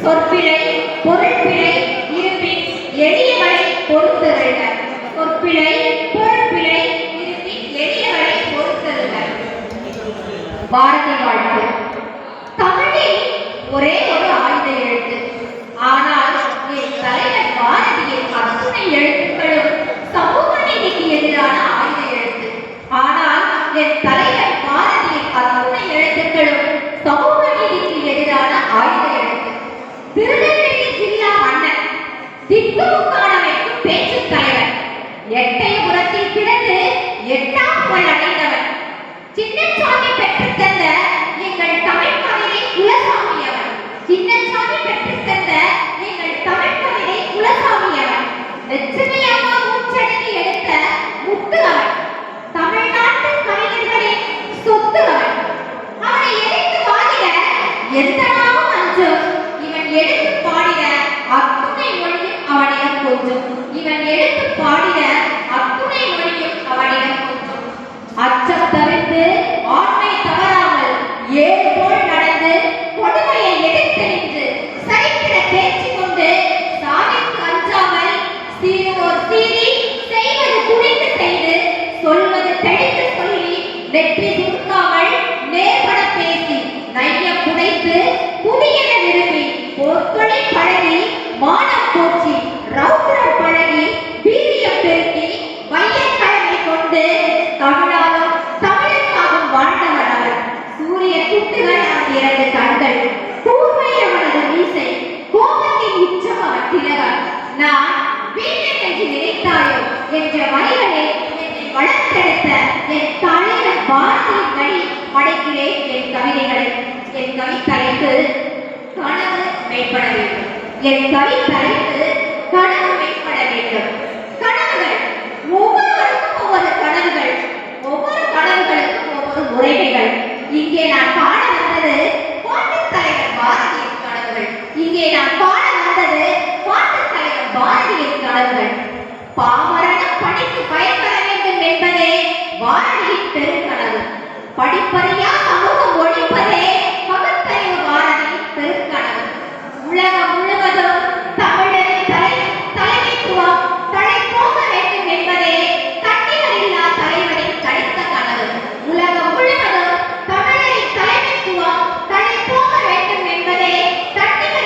சொற்பிழை பொருள்பிழை இருப்பின் எளியவரை பொறுத்தருக. சொற்பிழை பொருள்பிழை இருப்பின் எளியவரை பொறுத்தருக. பாரதி வாழ்த்து. தமிழில் ஒரே ஒரு ஆயுத எழுத்து. ஆனால் என் தலைவர் பாரதியின் அத்துணை எழுத்துக்களும் சமூக நீதிக்கு எதிரான ஆயுத எழுத்து. ஆனால் என் தலைவர் பாரதியின் அத்துணை எழுத்துக்களும் சமூக நீதிக்கு எதிரான ஆயுத எழுத்து. திருநெல்வேலி ஜில்லா மன்னர், திக்குமுக்கான வைக்கும் பேச்சு தலைவர், எட்டயபுரத்தில் பிறந்து 8ஆம் புகழ் அடைந்தவர், சின்னசாமி பெற்றுத் தந்த எங்கள் தமிழ் கவிதை குலசாமி அவர். சின்னசாமி பெற்றுத் தந்த எங்கள் தமிழ் கவிதை குலசாமி அவர். லட்சுமி அம்மா மூச்சடங்கி எடுத்த முத்து அவர். தமிழ்நாட்டு கவிஞர்களின் சொத்து அவர். அவனை எடுத்து பாடிட எந்த நாமும் அஞ்சும். இவன் எடுத்து பாடிட அத்துணை மொழியும் அவனிடம் கொஞ்சம். இவன் எடுத்து பாடிட அத்துணை மொழியும் அவனிடம் கொஞ்சம். அச்சம் தவிர்த்து ஆண்மை தவறாமல் ஏழு போல் நடந்து கொடுமையை எடுத்து நின்று சரித்திர தேர்ச்சி கொண்டு சாவிற்கு அஞ்சாமல் சீருவோர் சீறி செய்வது துணிந்து செய்து சொல்வது தெளித்து சொல்லி வெற்றி சுருக்காமல் நேர்பட பேசி நைய புடைத்து புதியன விரும்பி போர்த்தொலை பழகி மானம் போற்றி ரௌத்ரம் பழகி வீரியம் பெருக்கி வையக்கழமை கொண்டு தமிழாலும் தமிழுக்காகவும் வாழ்ந்தவர் அவர். சூரிய குட்டுகள் அவன் 2 கண்கள், கூர்மை அவனது மீசை, கோபத்தின் உச்சம் அவன் திலகம். நான் வீணன் என்று நினைத்தாயோ என்ற வரிகளே என்னை வளர்த்தெடுத்த என் தலைவர் பாரதியின் வழி படைக்கிறேன் என் கவிதைகளை. என் கவி தலைப்பு கனவு மெய்ப்பட வேண்டும். என் கவி தலைப்பு கனவு மெய்ப்பட வேண்டும். கனவுகள் ஒவ்வொருவருக்கும் ஒவ்வொரு கனவுகள், ஒவ்வொரு கனவுகளுக்கும் ஒவ்வொரு முறைமைகள். இங்கே நான் பாட வந்தது பாட்டுத் தலைவர் பாரதியின் கனவுகள். இங்கே நான் பாட வந்தது பாட்டுத் தலைவர் பாரதியின் கனவுகள். பாமரனும் படித்து பயன்பெற வேண்டும் என்பதே பாரதியின் பெருங்கனவு. படிப்பறியா சமூகம் ஒழிப்பதே பகுத்தறிவு பாரதியின் பெருங்கனவு. உலகம் முழுவதும் தமிழரின் தலைமைத்துவம் தலை போக வேண்டும் என்பதே தன்னிகர் இல்லா தலைவரின் கடித்த கனவு. உலகம் முழுவதும் தமிழரின் தலைமைத்துவம் தலை போக வேண்டும் என்பதே தன்னிகர்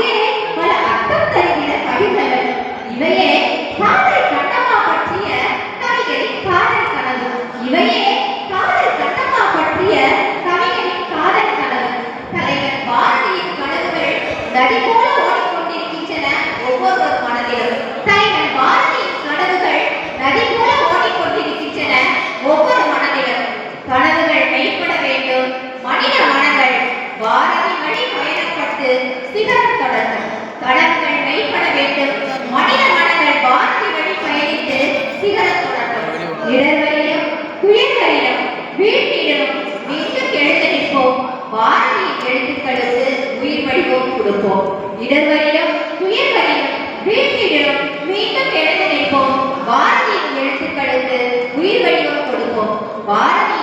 அதிலே பல அர்த்தம் தருகிற கவிதைகள். இவையே காதல் கண்ணம்மா பற்றிய கவிகளின் காதல் கனவு. இவையே காதல் கண்ணம்மா பற்றிய கவிகளின் காதல் கனவு. தலைவர் பாரதியின் கனவுகள் நதி போல ஓடிக்கொண்டிருக்கின்றன ஒவ்வொரு மனதிலும். தலைவர் பாரதியின் கனவுகள் நதி போல ஓடிக்கொண்டிருக்கின்றன ஒவ்வொரு மனதிலும். கனவுகள் மெய்ப்பட வேண்டும் மனித மனங்கள் பாரதி வழி பயணப்பட்டு சிகரம் தொடரும். கனவுகள் மெய்ப்பட வேண்டும் மனித மனங்கள் பாரதி வழி பயணித்து சிகரம் தொடரும். இடர்களிலும் துயர்களிலும் வீட்டிலும் மீண்டும் எழுந்து நிற்போம். பாரதியின் எழுத்துக்களுக்கு உயிர் வடிவம் கொடுப்போம். இடர்களிலும் துயர்களிலும் வீட்டிலும் மீண்டும் எழுந்து நிற்போம். பாரதியின் எழுத்துக்களுக்கு உயிர் வடிவம் கொடுப்போம். பாரதி